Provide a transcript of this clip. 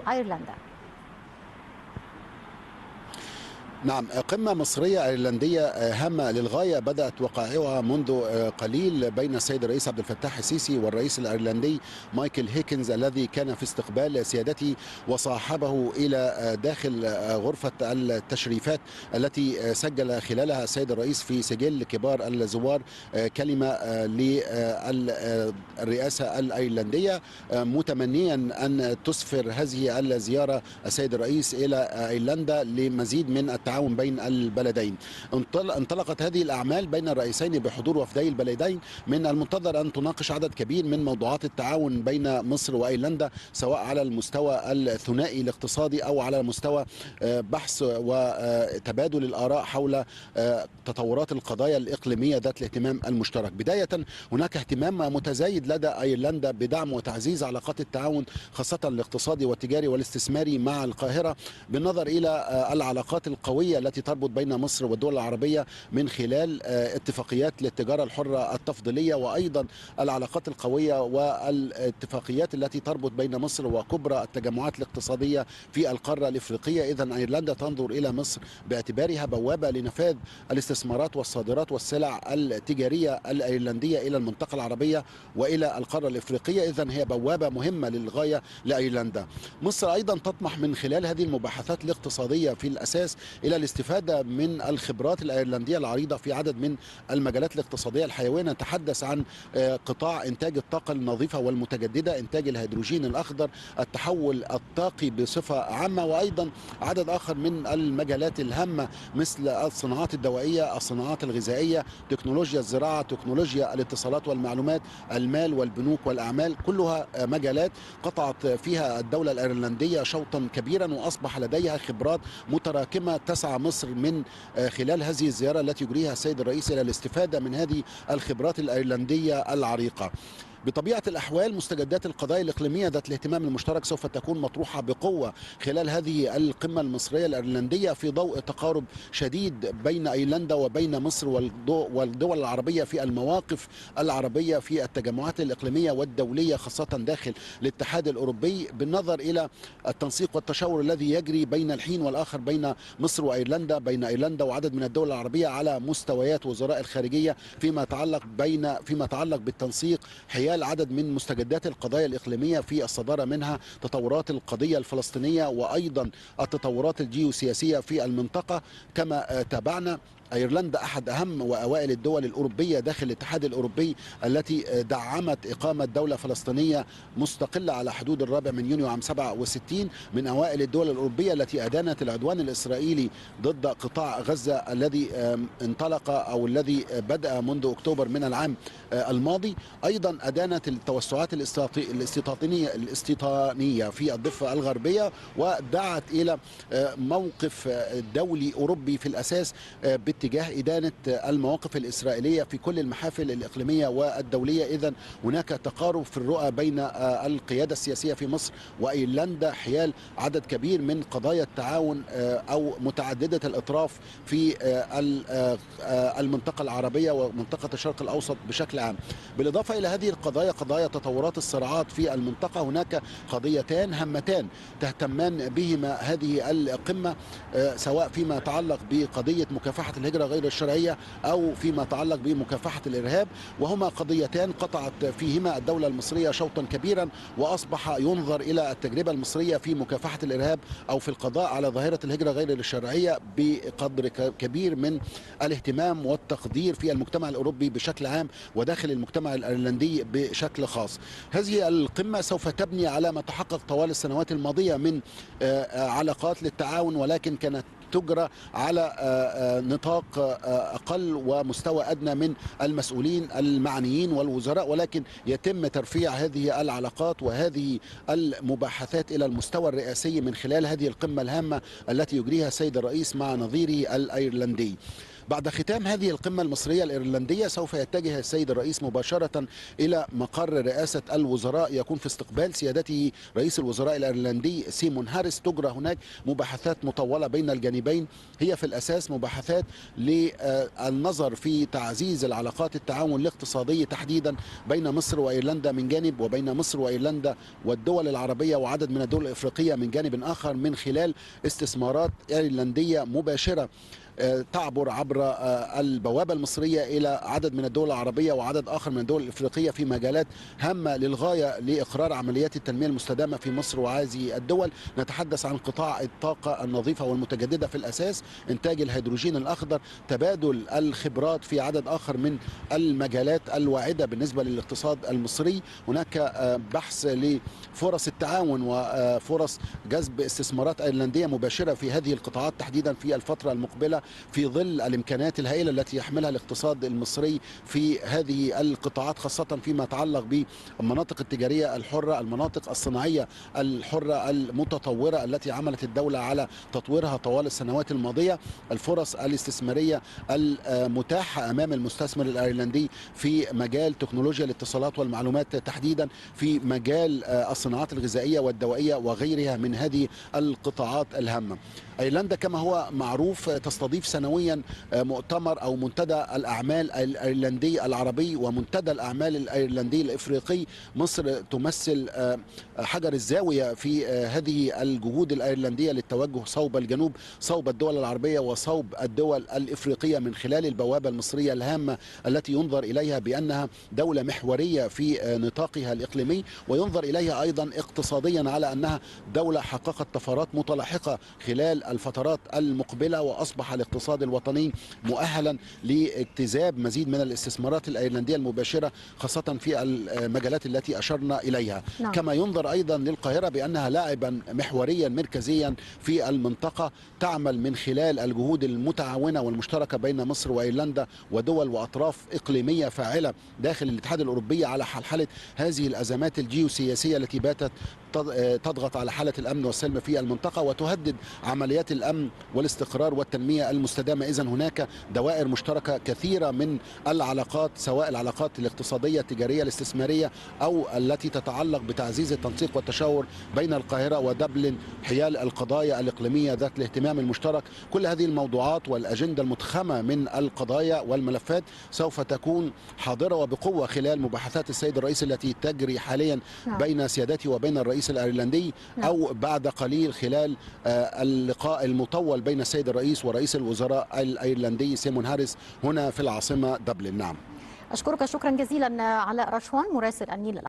أيرلندا. نعم، قمة مصرية أيرلندية هامة للغاية بدأت وقائعها منذ قليل بين السيد الرئيس عبد الفتاح السيسي والرئيس الأيرلندي مايكل هيكنز الذي كان في استقبال سيادته وصاحبه إلى داخل غرفة التشريفات التي سجل خلالها السيد الرئيس في سجل كبار الزوار كلمة للرئاسة الأيرلندية، متمنيا أن تسفر هذه الزيارة السيد الرئيس إلى أيرلندا لمزيد من التعاون بين البلدين. انطلقت هذه الأعمال بين الرئيسين بحضور وفدي البلدين. من المنتظر أن تناقش عدد كبير من موضوعات التعاون بين مصر وأيرلندا، سواء على المستوى الثنائي الاقتصادي أو على مستوى بحث وتبادل الآراء حول تطورات القضايا الإقليمية ذات الاهتمام المشترك. بداية، هناك اهتمام متزايد لدى أيرلندا بدعم وتعزيز علاقات التعاون خاصة الاقتصادي والتجاري والاستثماري مع القاهرة، بالنظر إلى العلاقات القوية التي تربط بين مصر والدول العربية من خلال اتفاقيات للتجارة الحرة التفضيلية، وأيضا العلاقات القوية والاتفاقيات التي تربط بين مصر وكبرى التجمعات الاقتصادية في القارة الإفريقية. إذن أيرلندا تنظر إلى مصر باعتبارها بوابة لنفاذ الاستثمارات والصادرات والسلع التجارية الأيرلندية إلى المنطقة العربية وإلى القارة الإفريقية. إذن هي بوابة مهمة للغاية لأيرلندا. مصر أيضا تطمح من خلال هذه المباحثات الاقتصادية في الأساس إلى الاستفادة من الخبرات الأيرلندية العريضة في عدد من المجالات الاقتصادية الحيوية. نتحدث عن قطاع إنتاج الطاقة النظيفة والمتجددة، إنتاج الهيدروجين الأخضر، التحول الطاقي بصفة عامة، وأيضا عدد آخر من المجالات الهامة مثل الصناعات الدوائية، الصناعات الغذائية، تكنولوجيا الزراعة، تكنولوجيا الاتصالات والمعلومات، المال والبنوك والأعمال، كلها مجالات قطعت فيها الدولة الأيرلندية شوطا كبيرا، وأصبح لديها خبرات متراكمة تسعى مصر من خلال هذه الزيارة التي يجريها السيد الرئيس إلى الاستفادة من هذه الخبرات الأيرلندية العريقة. بطبيعة الأحوال مستجدات القضايا الإقليمية ذات الاهتمام المشترك سوف تكون مطروحة بقوة خلال هذه القمة المصرية الأيرلندية، في ضوء تقارب شديد بين أيرلندا وبين مصر والدول العربية في المواقف العربية في التجمعات الإقليمية والدولية، خاصة داخل الاتحاد الأوروبي، بالنظر إلى التنسيق والتشاور الذي يجري بين الحين والآخر بين مصر وأيرلندا، بين أيرلندا وعدد من الدول العربية على مستويات وزراء الخارجية فيما يتعلق بالتنسيق حيال عدد من مستجدات القضايا الإقليمية، في الصدارة منها تطورات القضية الفلسطينية وأيضا التطورات الجيوسياسية في المنطقة. كما تابعنا، أيرلندا أحد أهم وأوائل الدول الأوروبية داخل الاتحاد الأوروبي التي دعمت إقامة دولة فلسطينية مستقلة على حدود 4 يونيو عام 67، من أوائل الدول الأوروبية التي أدانت العدوان الإسرائيلي ضد قطاع غزة الذي انطلق أو الذي بدأ منذ أكتوبر من العام الماضي. أيضا أدانت التوسعات الاستيطانية في الضفة الغربية، ودعت إلى موقف دولي أوروبي في الأساس باتجاه إدانة المواقف الإسرائيلية في كل المحافل الإقليمية والدولية. إذن هناك تقارب في الرؤى بين القيادة السياسية في مصر وأيرلندا حيال عدد كبير من قضايا التعاون أو متعددة الأطراف في المنطقة العربية ومنطقة الشرق الأوسط بشكل عام. بالإضافة إلى هذه القضايا، قضايا تطورات الصراعات في المنطقة، هناك قضيتان هامتان تهتمان بهما هذه القمة، سواء فيما يتعلق بقضية مكافحة الهجرة غير الشرعية أو فيما يتعلق بمكافحة الإرهاب، وهما قضيتان قطعت فيهما الدولة المصرية شوطا كبيرا، وأصبح ينظر إلى التجربة المصرية في مكافحة الإرهاب أو في القضاء على ظاهرة الهجرة غير الشرعية بقدر كبير من الاهتمام والتقدير في المجتمع الأوروبي بشكل عام وداخل المجتمع الأيرلندي بشكل خاص. هذه القمة سوف تبني على ما تحقق طوال السنوات الماضية من علاقات للتعاون، ولكن كانت تجرى على نطاق أقل ومستوى أدنى من المسؤولين المعنيين والوزراء، ولكن يتم ترفيع هذه العلاقات وهذه المباحثات إلى المستوى الرئاسي من خلال هذه القمة الهامة التي يجريها السيد الرئيس مع نظيره الأيرلندي. بعد ختام هذه القمة المصرية الإيرلندية سوف يتجه السيد الرئيس مباشرة إلى مقر رئاسة الوزراء يكون في استقبال سيادته رئيس الوزراء الأيرلندي سيمون هاريس. تجرى هناك مباحثات مطولة بين الجانبين، هي في الأساس مباحثات للنظر في تعزيز العلاقات التعاون الاقتصادي تحديدا بين مصر وأيرلندا من جانب، وبين مصر وأيرلندا والدول العربية وعدد من الدول الإفريقية من جانب آخر، من خلال استثمارات أيرلندية مباشرة تعبر عبر البوابة المصرية إلى عدد من الدول العربية وعدد آخر من الدول الإفريقية في مجالات هامة للغاية لإقرار عمليات التنمية المستدامة في مصر وهذه الدول. نتحدث عن قطاع الطاقة النظيفة والمتجددة في الأساس، إنتاج الهيدروجين الأخضر، تبادل الخبرات في عدد آخر من المجالات الواعدة بالنسبة للاقتصاد المصري. هناك بحث لفرص التعاون وفرص جذب استثمارات أيرلندية مباشرة في هذه القطاعات تحديدا في الفترة المقبلة، في ظل الإمكانيات الهائلة التي يحملها الاقتصاد المصري في هذه القطاعات، خاصة فيما يتعلق بالمناطق التجارية الحرة، المناطق الصناعية الحرة المتطورة التي عملت الدولة على تطويرها طوال السنوات الماضية. الفرص الاستثمارية المتاحة أمام المستثمر الأيرلندي في مجال تكنولوجيا الاتصالات والمعلومات تحديدا، في مجال الصناعات الغذائية والدوائية وغيرها من هذه القطاعات الهامة. أيرلندا كما هو معروف تستضيف سنويا مؤتمر أو منتدى الأعمال الأيرلندي العربي ومنتدى الأعمال الأيرلندي الإفريقي. مصر تمثل حجر الزاوية في هذه الجهود الأيرلندية للتوجه صوب الجنوب، صوب الدول العربية وصوب الدول الإفريقية، من خلال البوابة المصرية الهامة التي ينظر إليها بأنها دولة محورية في نطاقها الإقليمي، وينظر إليها أيضا اقتصاديا على أنها دولة حققت طفرات متلاحقة خلال الفترات المقبلة، وأصبح الاقتصاد الوطني مؤهلا لاجتذاب مزيد من الاستثمارات الأيرلندية المباشرة، خاصة في المجالات التي أشرنا إليها. نعم. كما ينظر أيضا للقاهرة بأنها لاعبا محوريا مركزيا في المنطقة، تعمل من خلال الجهود المتعاونة والمشتركة بين مصر وأيرلندا ودول وأطراف إقليمية فاعلة داخل الاتحاد الأوروبي على حلحلة هذه الأزمات الجيوسياسية التي باتت تضغط على حالة الأمن والسلم في المنطقة وتهدد عمليات الأمن والاستقرار والتنمية المستدامة. إذن هناك دوائر مشتركة كثيرة من العلاقات، سواء العلاقات الاقتصادية التجارية الاستثمارية أو التي تتعلق بتعزيز التنسيق والتشاور بين القاهرة ودبلن حيال القضايا الإقليمية ذات الاهتمام المشترك. كل هذه الموضوعات والأجندة المتخمة من القضايا والملفات سوف تكون حاضرة وبقوة خلال مباحثات السيد الرئيس التي تجري حاليا بين سيادته وبين الرئيس الأيرلندي، أو بعد قليل خلال اللقاء المطول بين السيد الرئيس ورئيس الوزراء الأيرلندي سيمون هاريس هنا في العاصمة دبلن. نعم. أشكرك شكرا جزيلا علاء رشوان مراسل النيل.